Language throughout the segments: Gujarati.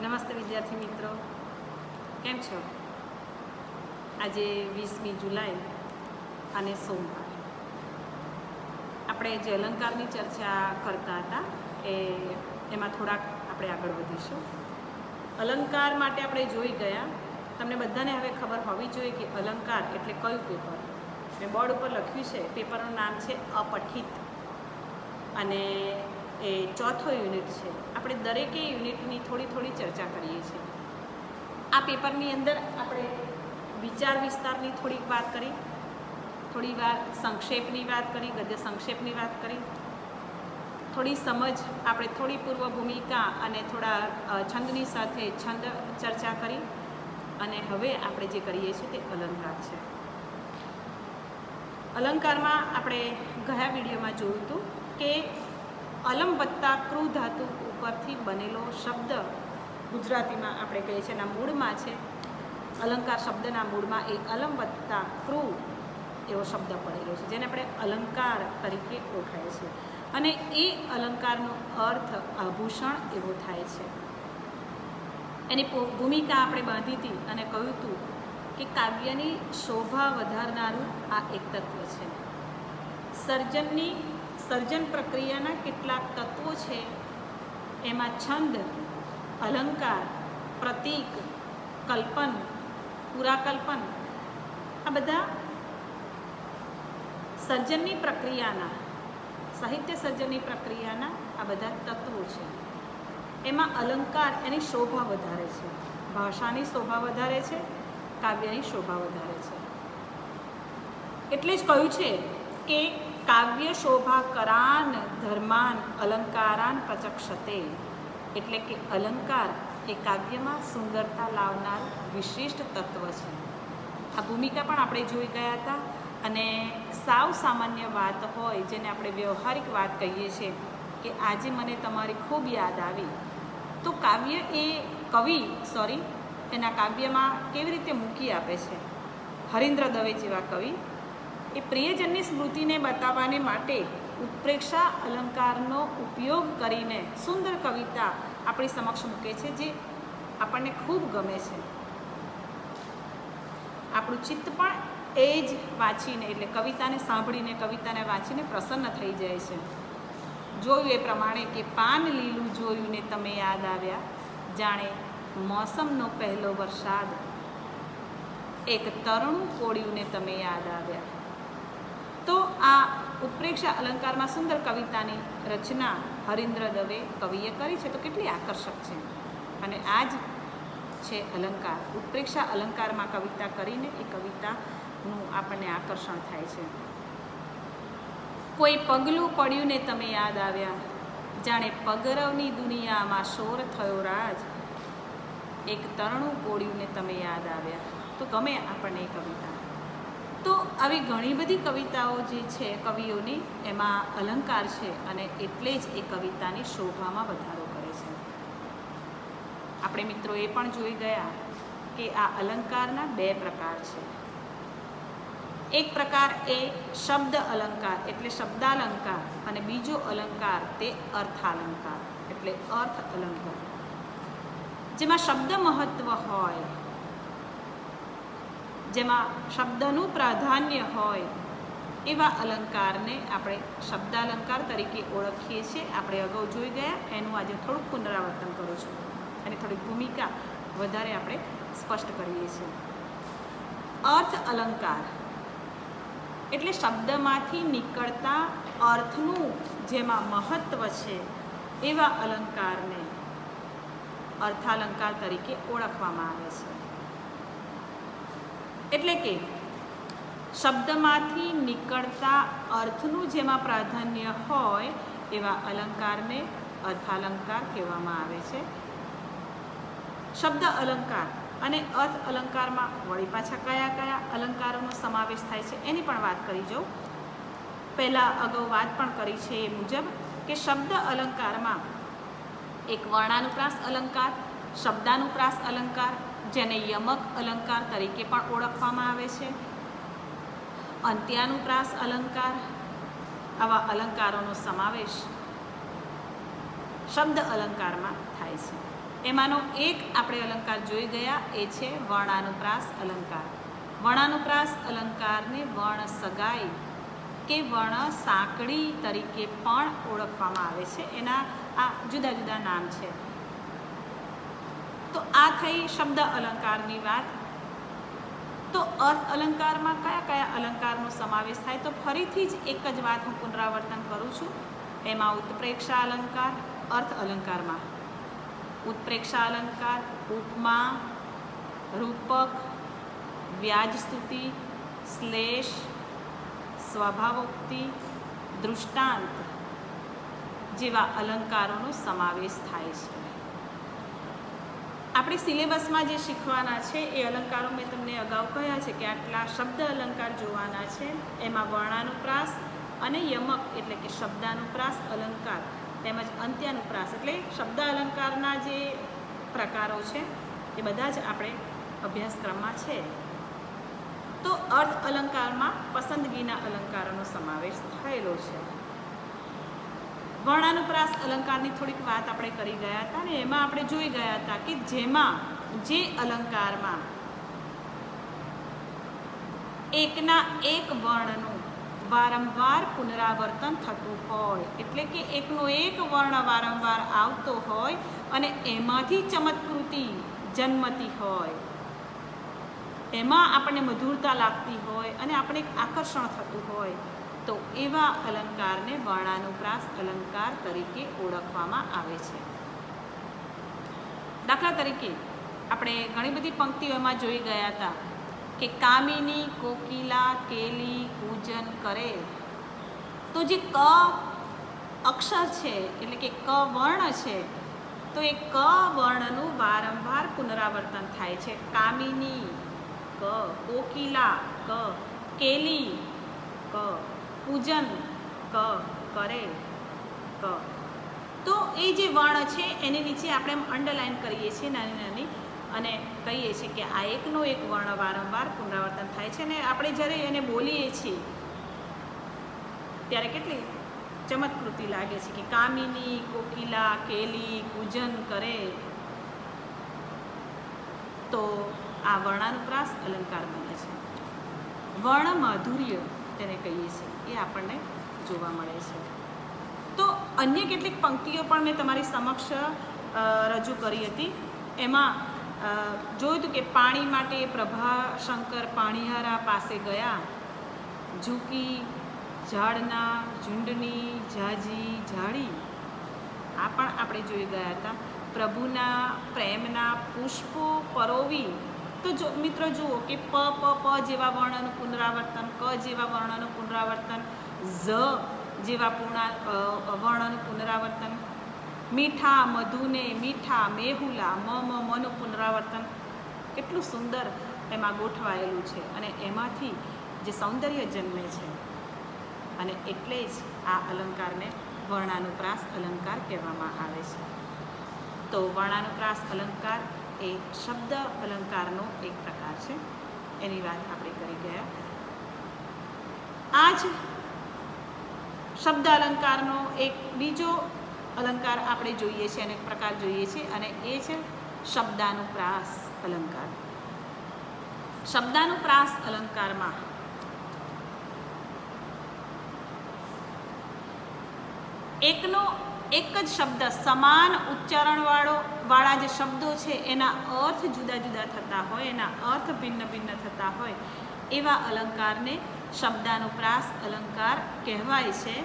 નમસ્તે વિદ્યાર્થી મિત્રો, કેમ છો? આજે 20મી જુલાઈ અને સોમવાર આપણે જે અલંકારની ચર્ચા કરતા હતા એમાં થોડાક આપણે આગળ વધીશું. અલંકાર માટે આપણે જોઈ ગયા. તમને બધાને હવે ખબર હોવી જોઈએ કે અલંકાર એટલે કયું પેપર. મેં બોર્ડ ઉપર લખ્યું છે, પેપરનું નામ છે અપઠિત અને એ ચોથો યુનિટ છે. આપણે દરેકે યુનિટની થોડી ચર્ચા કરીએ છીએ. આ પેપરની અંદર આપણે વિચાર વિસ્તારની થોડીક વાત કરી, થોડી વાર સંક્ષેપની વાત કરી, ગદ્ય સંક્ષેપની વાત કરી, થોડી સમજ આપણે થોડી પૂર્વ ભૂમિકા અને થોડા છંદની સાથે છંદ ચર્ચા કરી અને હવે આપણે જે કરીએ છીએ તે અલંકાર છે. અલંકારમાં આપણે ગયા વિડીયોમાં જોયું હતું કે અલમ વત્તા ક્રુ ધાતુ ઉપરથી બનેલો શબ્દ ગુજરાતીમાં આપણે કહીએ છીએ એના મૂળમાં છે. અલંકાર શબ્દના મૂળમાં એ અલમ વત્તા ક્રુ એવો શબ્દ પડેલો છે, જેને આપણે અલંકાર તરીકે ઓળખાય છે અને એ અલંકારનો અર્થ આભૂષણ એવો થાય છે. એની ભૂમિકા આપણે બાંધી હતી અને કહ્યું હતું કે કાવ્યની શોભા વધારનારું આ એક તત્વ છે. સર્જન પ્રક્રિયાના કેટલાક તત્વો છે. એમાં છંદ, અલંકાર, પ્રતીક, કલ્પન, પુરાકલ્પન, આ બધા સર્જનની પ્રક્રિયાના, સાહિત્ય સર્જનની પ્રક્રિયાના આ બધા તત્વો છે. એમાં અલંકાર એની શોભા વધારે છે, ભાષાની શોભા વધારે છે, કાવ્યની શોભા વધારે છે. એટલે જ કહ્યું છે કે કાવ્ય શોભા કરાન ધર્માન અલંકારાન પ્રચક્ષતે, એટલે કે અલંકાર એ કાવ્યમાં સુંદરતા લાવનાર વિશિષ્ટ તત્વ છે. આ ભૂમિકા પણ આપણે જોઈ ગયા હતા અને સાવ સામાન્ય વાત હોય જેને આપણે વ્યવહારિક વાત કહીએ છીએ કે આજે મને તમારી ખૂબ યાદ આવી, તો કાવ્ય એ એના કાવ્યમાં કેવી રીતે મૂકી આપે છે. હરીન્દ્ર દવે જેવા કવિ એ પ્રિયજનની સ્મૃતિને બતાવવાને માટે ઉત્પ્રેક્ષા અલંકારનો ઉપયોગ કરીને સુંદર કવિતા આપણી સમક્ષ મૂકે છે, જે આપણને ખૂબ ગમે છે. આપણું ચિત્ત પણ એ જ વાંચીને, એટલે કવિતાને સાંભળીને, કવિતાને વાંચીને પ્રસન્ન થઈ જાય છે. જોયું એ પ્રમાણે કે પાન લીલું જોયું ને તમે યાદ આવ્યા, જાણે મોસમનો પહેલો વરસાદ, એક તરણું કોળ્યું ને તમે યાદ આવ્યા. તો આ ઉત્પ્રેક્ષા અલંકારમાં સુંદર કવિતાની રચના હરીન્દ્ર દવે કવિએ કરી છે, તો કેટલી આકર્ષક છે. અને આ જ છે અલંકાર. ઉત્પ્રેક્ષા અલંકારમાં કવિતા કરીને એ કવિતાનું આપણને આકર્ષણ થાય છે. કોઈ પગલું પડ્યું ને તમે યાદ આવ્યા, જાણે પગરવની દુનિયામાં શોર થયો રાજ, એક તરણું કોળ્યું ને તમે યાદ આવ્યા. તો ગમે આપણને એ કવિતા. તો આવી ઘણી બધી કવિતાઓ જે છે કવિઓની, એમાં અલંકાર છે અને એટલે જ એ કવિતાની શોભામાં વધારો કરે છે. આપણે મિત્રો એ પણ જોઈ ગયા કે આ અલંકારના બે પ્રકાર છે. એક પ્રકાર એ શબ્દ અલંકાર એટલે શબ્દાલંકાર અને બીજો અલંકાર તે અર્થાલંકાર એટલે અર્થ અલંકાર, જેમાં શબ્દ મહત્વ હોય, જેમાં શબ્દનું પ્રાધાન્ય હોય એવા અલંકારને આપણે શબ્દાલંકાર તરીકે ઓળખીએ છીએ. આપણે અગાઉ જોઈ ગયા, એનું આજે થોડુંક પુનરાવર્તન કરું છું અને થોડીક ભૂમિકા વધારે આપણે સ્પષ્ટ કરીએ છીએ. અર્થ અલંકાર એટલે શબ્દમાંથી નીકળતા અર્થનું જેમાં મહત્વ છે એવા અલંકારને અર્થાલંકાર તરીકે ઓળખવામાં આવે છે. એટલે કે શબ્દમાંથી નીકળતા અર્થનું જેમાં પ્રાધાન્ય હોય એવા અલંકારને અર્થાલંકાર કહેવામાં આવે છે. શબ્દ અલંકાર અને અર્થ અલંકારમાં વળી પાછા કયા કયા અલંકારોનો સમાવેશ થાય છે એની પણ વાત કરી જાઉં. પહેલાં અગાઉ વાત પણ કરી છે એ મુજબ કે શબ્દ અલંકારમાં એક વર્ણાનુપ્રાસ અલંકાર, શબ્દાનુપ્રાસ અલંકાર, જેને યમક અલંકાર તરીકે પણ ઓળખવામાં આવે છે, અંત્યાનુપ્રાસ અલંકાર, આવા અલંકારોનો સમાવેશ શબ્દ અલંકારમાં થાય છે. એમાંનો એક આપણે અલંકાર જોઈ ગયા, એ છે વર્ણાનુપ્રાસ અલંકાર. વર્ણાનુપ્રાસ અલંકારને વર્ણ સગાઈ કે વર્ણ સાંકળી તરીકે પણ ઓળખવામાં આવે છે. એના આ જુદા જુદા નામ છે. તો આ થઈ શબ્દ અલંકારની વાત. તો અર્થ અલંકારમાં કયા કયા અલંકારનો સમાવેશ થાય? તો ફરીથી જ એક જ વાત હું પુનરાવર્તન કરું છું. એમાં ઉત્પ્રેક્ષા અલંકાર અર્થ અલંકારમાં, ઉત્પ્રેક્ષા અલંકાર, ઉપમા, રૂપક, વ્યાજસ્તુતિ, શ્લેષ, સ્વભાવોક્તિ, દૃષ્ટાંત જેવા અલંકારોનો સમાવેશ થાય છે. આપણે સિલેબસમાં જે શીખવાના છે એ અલંકારો મેં તમને અગાઉ કહ્યા છે કે આટલા શબ્દ અલંકાર જોવાના છે. એમાં વર્ણાનુપ્રાસ અને યમક એટલે કે શબ્દાનુપ્રાસ અલંકાર તેમજ અંત્યાનુપ્રાસ એટલે શબ્દ અલંકારના જે પ્રકારો છે એ બધા જ આપણે અભ્યાસક્રમમાં છે. તો અર્થ અલંકારમાં પસંદગીના અલંકારોનો સમાવેશ થયેલો છે. વર્ણાનુપ્રાસ અલંકારની થોડીક વાત આપણે કરી ગયા હતા ને એમાં આપણે જોઈ ગયા હતા કે જેમાં જે અલંકારમાં એકના એક વર્ણનું વારંવાર પુનરાવર્તન થતું હોય, એટલે કે એકનો એક વર્ણ વારંવાર આવતો હોય અને એમાંથી ચમત્કૃતિ જન્મતી હોય, એમાં આપણને મધુરતા લાગતી હોય અને આપણે એક આકર્ષણ થતું હોય, તો એવા અલંકારને વર્ણાનુપ્રાસ અલંકાર તરીકે ઓળખવામાં આવે છે. દાખલા તરીકે આપણે ઘણી બધી પંક્તિઓમાં જોઈ ગયા હતા કે કામિની કોકિલા કેલી પૂજન કરે. તો જે ક અક્ષર છે એટલે કે ક વર્ણ છે, તો એ ક વર્ણનું વારંવાર પુનરાવર્તન થાય છે. કામિની ક, કોકિલા ક, કેલી ક, પૂજન ક, કરે ક. તો એ જે વર્ણ છે એની નીચે આપણે એમ અંડરલાઈન કરીએ છીએ નાની નાની અને કહીએ છીએ કે આ એકનો એક વર્ણ વારંવાર પુનરાવર્તન થાય છે. અને આપણે જ્યારે એને બોલીએ છીએ ત્યારે કેટલી ચમત્કૃતિ લાગે છે કે કામિની કોકિલા કેલી પૂજન કરે. તો આ વર્ણાનુપ્રાસ અલંકાર બને છે. વર્ણ માધુર્ય તેને કહીએ છીએ, એ આપણને જોવા મળે છે. તો અન્ય કેટલીક પંક્તિઓ પણ મેં તમારી સમક્ષ રજૂ કરી હતી. એમાં જોયું હતું કે પાણી માટે પ્રભાશંકર પાણીહારા પાસે ગયા, ઝૂકી ઝાડના ઝુંડની ઝાજી ઝાડી. આ પણ આપણે જોઈ ગયા હતા. પ્રભુના પ્રેમના પુષ્પો પરોવી. તો જો મિત્રો જુઓ કે પ પ પ જેવા વર્ણનું પુનરાવર્તન, ક જેવા વર્ણનું પુનરાવર્તન, ઝ જેવા વર્ણનું પુનરાવર્તન, મીઠા મધુને મીઠા મેહુલા મનું પુનરાવર્તન કેટલું સુંદર એમાં ગોઠવાયેલું છે અને એમાંથી જે સૌંદર્ય જન્મે છે. અને એટલે જ આ અલંકારને વર્ણાનુપ્રાસ અલંકાર કહેવામાં આવે છે. તો વર્ણાનુપ્રાસ અલંકાર એ શબ્દ અલંકારનો એક પ્રકાર છે. એની વાત આપણે કરી ગયા. આ જ શબ્દ અલંકારનો એક બીજો અલંકાર આપણે જોઈએ છીએ અને પ્રકાર જોઈએ છીએ અને એ છે શબ્દાનુપ્રાસ અલંકાર. શબ્દાનુપ્રાસ અલંકારમાં એકનો એક જ શબ્દ સમાન ઉચ્ચારણવાળા જે શબ્દો છે એના અર્થ જુદા જુદા થતા હોય, એના અર્થ ભિન્ન ભિન્ન થતા હોય એવા અલંકારને શબ્દાનુપ્રાસ અલંકાર કહેવાય છે.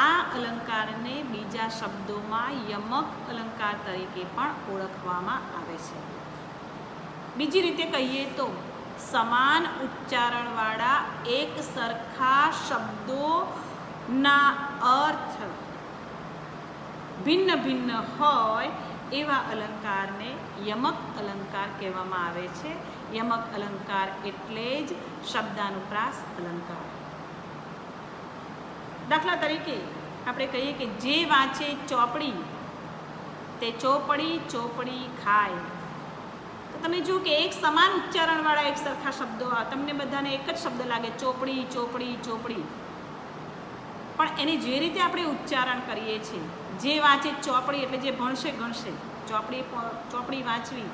આ અલંકારને બીજા શબ્દોમાં યમક અલંકાર તરીકે પણ ઓળખવામાં આવે છે. બીજી રીતે કહીએ તો સમાન ઉચ્ચારણવાળા એક સરખા શબ્દોના અર્થ ભિન્ન ભિન્ન હોય એવા અલંકારને યમક અલંકાર કહેવામાં આવે છે. યમક અલંકાર એટલે જ શબ્દાનુપ્રાસ અલંકાર. દાખલા તરીકે આપણે કહીએ કે જે વાંચે ચોપડી તે ચોપડી ચોપડી ખાય. તો તમે જુઓ કે એક સમાન ઉચ્ચારણવાળા એક સરખા શબ્દો, તમને બધાને એક જ શબ્દ લાગે ચોપડી ચોપડી ચોપડી, પણ એને જે રીતે આપણે ઉચ્ચારણ કરીએ છીએ, જે વાંચે ચોપડી એટલે જે ભણશે ગણશે, ચોપડી વાંચવી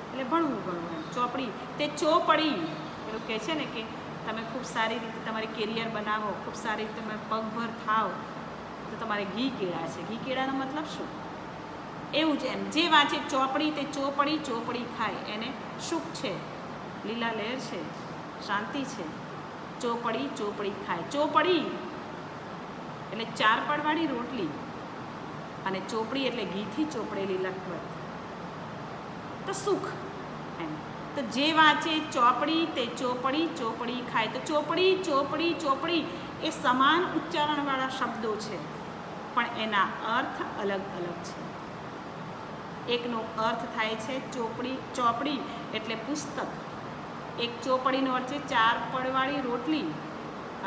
એટલે ભણવું એમ. ચોપડી તે ચોપડી પેલું કહે છે ને કે તમે ખૂબ સારી રીતે તમારી કેરિયર બનાવો, ખૂબ સારી રીતે તમે પગભર થાવ, તો તમારે ઘી કેળા છે. ઘી કેળાનો મતલબ શું? એવું જ એમ, જે વાંચે ચોપડી તે ચોપડી ખાય એને સુખ છે, લીલા લહેર છે, શાંતિ છે. ચોપડી ખાય. ચોપડી એટલે 4 પડવાળી રોટલી અને ચોપડી એટલે ઘીથી ચોપડેલી લખવત, તો સુખ એમ. તો જે વાંચે ચોપડી તે ચોપડી ખાય. તો ચોપડી એ સમાન ઉચ્ચારણવાળા શબ્દો છે, પણ એના અર્થ અલગ અલગ છે. એકનો અર્થ થાય છે ચોપડી એટલે પુસ્તક. એક ચોપડીનો અર્થ છે 4 પડવાળી રોટલી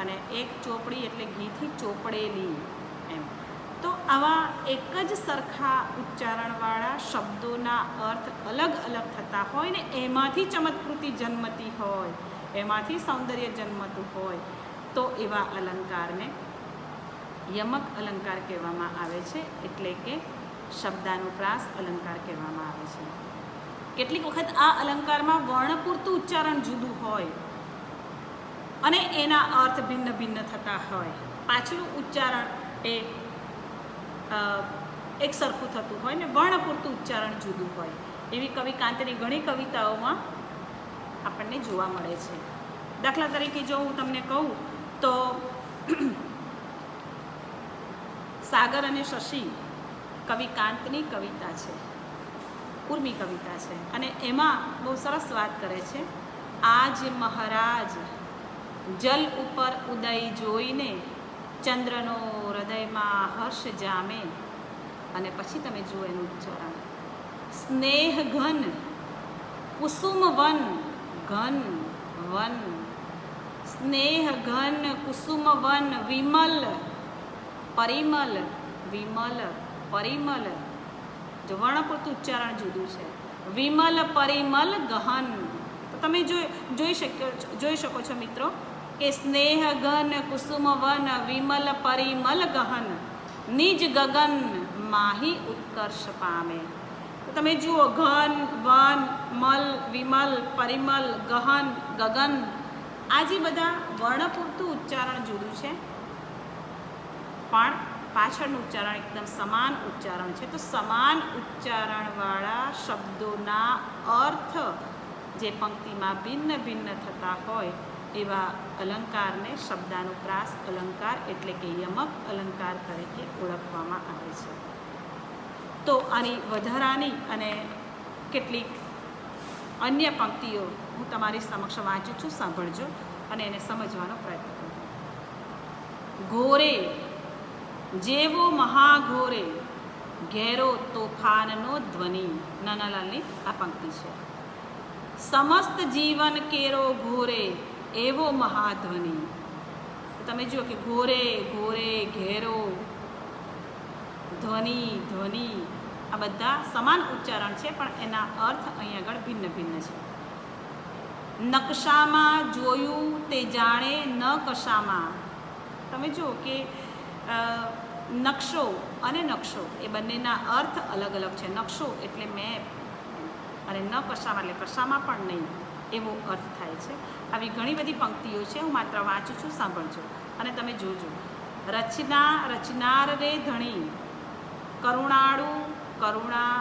અને એક ચોપડી એટલે ઘીથી ચોપડેલી એમ. તો આવા એક જ સરખા ઉચ્ચારણવાળા શબ્દોના અર્થ અલગ અલગ થતા હોય ને એમાંથી ચમત્કૃતિ જન્મતી હોય, એમાંથી સૌંદર્ય જન્મતું હોય, તો એવા અલંકારને યમક અલંકાર કહેવામાં આવે છે, એટલે કે શબ્દાનુપ્રાસ અલંકાર કહેવામાં આવે છે. કેટલીક વખત આ અલંકારમાં વર્ણ પૂરતું ઉચ્ચારણ જુદું હોય અને એના અર્થ ભિન્ન ભિન્ન થતા હોય. પાછલું ઉચ્ચારણ એ એક સરખું થતું હોય ને વર્ણ પૂરતું ઉચ્ચારણ જુદું હોય. એવી કવિ કાંતની ઘણી કવિતાઓમાં આપણને જોવા મળે છે. દાખલા તરીકે જો હું તમને કહું તો સાગર અને શશી કવિ કાંતની કવિતા છે, ઉર્મી કવિતા છે, અને એમાં બહુ સરસ વાત કરે છે. આજ મહારાજ જલ ઉપર ઉદય જોઈને ચંદ્રનો હૃદયમાં હર્ષ જામે. અને પછી તમે જુઓ એનું ઉચ્ચારણ. સ્નેહ ઘન કુસુમ વન ઘન વન, સ્નેહ ઘન કુસુમ વન વિમલ પરિમલ, વિમલ પરિમલ. જો વર્ણ પૂરતું ઉચ્ચારણ જુદું છે. વિમલ પરિમલ ગહન. તો તમે જોઈ શકો છો મિત્રો કે સ્નેહ ઘન કુસુમ વન વિમલ પરિમલ ગહન, નિજ ગગન માહી ઉત્કર્ષ પામે. તો તમે જુઓ ઘન, વન, મલ, વિમલ, પરિમલ, ગહન, ગગન, આ જે બધા વર્ણ પૂરતું ઉચ્ચારણ જુદું છે, પણ પાછળનું ઉચ્ચારણ એકદમ સમાન ઉચ્ચારણ છે. તો સમાન ઉચ્ચારણવાળા શબ્દોના અર્થ જે પંક્તિમાં ભિન્ન ભિન્ન થતા હોય એવા અલંકારને શબ્દાનુપ્રાસ અલંકાર એટલે કે યમક અલંકાર તરીકે ઓળખવામાં આવે છે. તો આની વધારાની અને કેટલીક અન્ય પંક્તિઓ હું તમારી સમક્ષ વાંચું છું, સાંભળજો અને એને સમજવાનો પ્રયત્ન કરજો. ઘોરે જેવો મહાઘોરે ઘેરો તોફાનનો ધ્વનિ. નાનાલાલની આ પંક્તિ છે. સમસ્ત જીવન કેરો ઘોરે એવો મહાધ્વનિ. તમે જુઓ કે ઘોરે ઘોરે, ઘેરો, ધ્વનિ ધ્વનિ, આ બધા સમાન ઉચ્ચારણ છે, પણ એના અર્થ અહીં આગળ ભિન્ન ભિન્ન છે. નકશામાં જોયું તે જાણે ન કશામાં. તમે જુઓ કે નકશો અને નકશો એ બંનેના અર્થ અલગ અલગ છે. નકશો એટલે મેપ અને ન કશામાં એટલે કશામાં પણ નહીં એવો અર્થ થાય છે. આવી ઘણી બધી પંક્તિઓ છે, હું માત્ર વાંચું છું, સાંભળજો અને તમે જોજો. રચનાર રે ધણી, કરુણાળુ કરુણા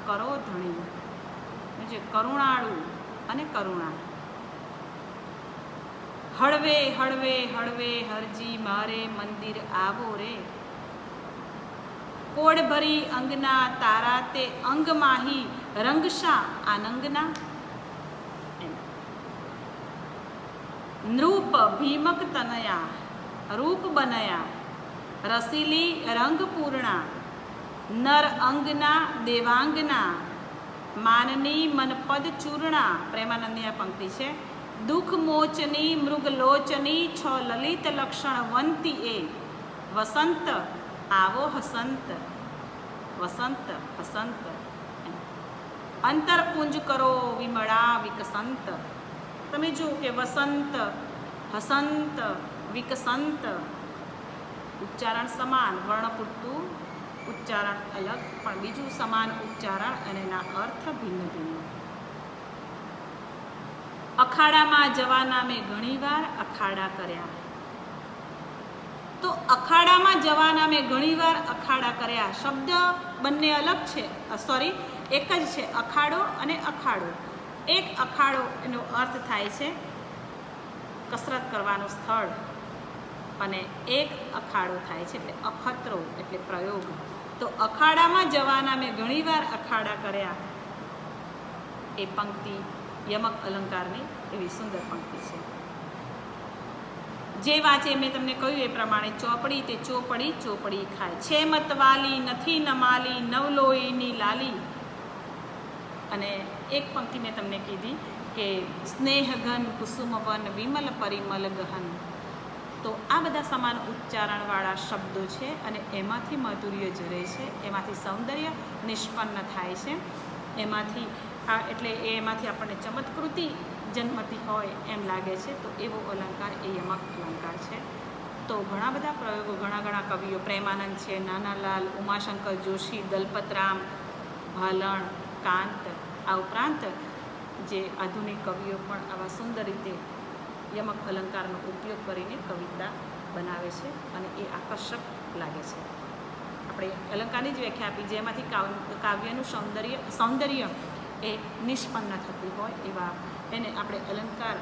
કરો ધણી. જે કરુણાળુ અને કરુણા. હળવે હળવે હળવે હરજી મારે મંદિર આવો રે, કોડ ભરી અંગના તારા તે અંગ માહી રંગશા આનંગના. નૃપ ભીમક તનયા રૂપ બનયા, રસીલી રંગ પૂર્ણા, નર અંગના દેવાંગના, માનની મનપદ ચૂર્ણા. પ્રેમાનંદની આ પંક્તિ છે. દુઃખ મોચની મૃગલોચની છ લલિત લક્ષણ વંતી એ, વસંત આવો હસંત, વસંત હસંત. અંતરકુંજ કરો વિમળા વિકસંત. તમે જુઓ કે વસંત, હસંત, વિકસંત ઉચ્ચારણ સમાન, વર્ણ પૂરતું ઉચ્ચારણ અલગ પણ બીજું સમાન ઉચ્ચારણ અને એના અર્થ ભિન્ન ભિન્ન. અખાડામાં જવાના મેં ઘણીવાર અખાડા કર્યા. તો અખાડામાં જવાના મેં ઘણીવાર અખાડા કર્યા. શબ્દ બંને અલગ છે, એક જ છે, અખાડો અને અખાડો. એક અખાડો એનો અર્થ થાય છે કસરત કરવાનું સ્થળ, અને એક અખાડો થાય છે એટલે અખતરો એટલે પ્રયોગ. તો અખાડામાં જવાના મેં ઘણીવાર અખાડા કર્યા એ પંક્તિ યમક અલંકારની એવી સુંદર પંક્તિ છે. જે વાંચે મેં તમને કહ્યું એ પ્રમાણે ચોપડી તે ચોપડી ચોપડી ખાય. છે મતવાલી નથી નમાલી નવલોઈની લાલી. અને એક પંક્તિ મેં તમને કીધી કે સ્નેહઘન કુસુમવન વિમલ પરિમલ ગહન. તો આ બધા સમાન ઉચ્ચારણવાળા શબ્દો છે અને એમાંથી માધુર્ય ઝરે છે, એમાંથી સૌંદર્ય નિષ્પન્ન થાય છે. એમાંથી આપણને ચમત્કૃતિ જન્મતી હોય એમ લાગે છે. તો એવો અલંકાર એ યમક અલંકાર છે. તો ઘણા બધા પ્રયોગો ઘણા કવિઓ, પ્રેમાનંદ છે, નાનાલાલ, ઉમાશંકર જોશી, દલપતરામ, ભાલણ, કાંત, આ ઉપરાંત જે આધુનિક કવિઓ પણ આવા સુંદર રીતે યમક અલંકારનો ઉપયોગ કરીને કવિતા બનાવે છે અને એ આકર્ષક લાગે છે. આપણે અલંકારની જ વ્યાખ્યા આપી, જેમાંથી કાવ્યનું સૌંદર્ય એ નિષ્પન્ન થતું હોય એવા એને આપણે અલંકાર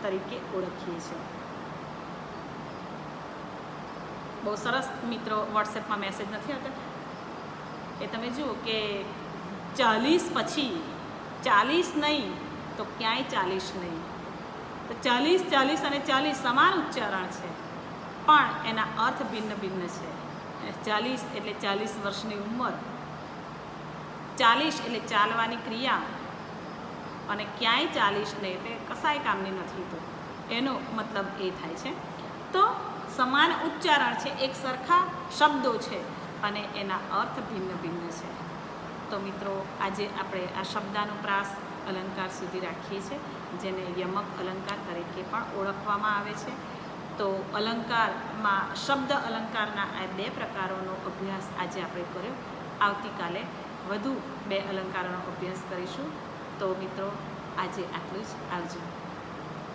તરીકે ઓળખીએ છીએ. બહુ સરસ મિત્રો વોટ્સએપમાં મેસેજ નથી આવતા એ તમે જુઓ કે 40 પછી 40 નહીં તો ક્યાંય 40 નહીં. તો 40 અને 40 સમાન ઉચ્ચારણ છે પણ એના અર્થ ભિન્ન ભિન્ન છે. 40 એટલે 40 વર્ષની ઉંમર, 40 એટલે ચાલવાની ક્રિયા, અને ક્યાંય 40 નહીં એટલે કસાય કામની નથી. તો એનો મતલબ એ થાય છે. તો સમાન ઉચ્ચારણ છે, એક સરખા શબ્દો છે અને એના અર્થ ભિન્ન ભિન્ન છે. તો મિત્રો આજે આપણે આ શબ્દાનુપ્રાસ અલંકાર સુધી રાખીએ છીએ, જેને યમક અલંકાર તરીકે પણ ઓળખવામાં આવે છે. તો અલંકારમાં શબ્દ અલંકારના આ 2 પ્રકારોનો અભ્યાસ આજે આપણે કર્યો. આવતીકાલે વધુ 2 અલંકારોનો અભ્યાસ કરીશું. તો મિત્રો આજે આટલું જ. આવજો.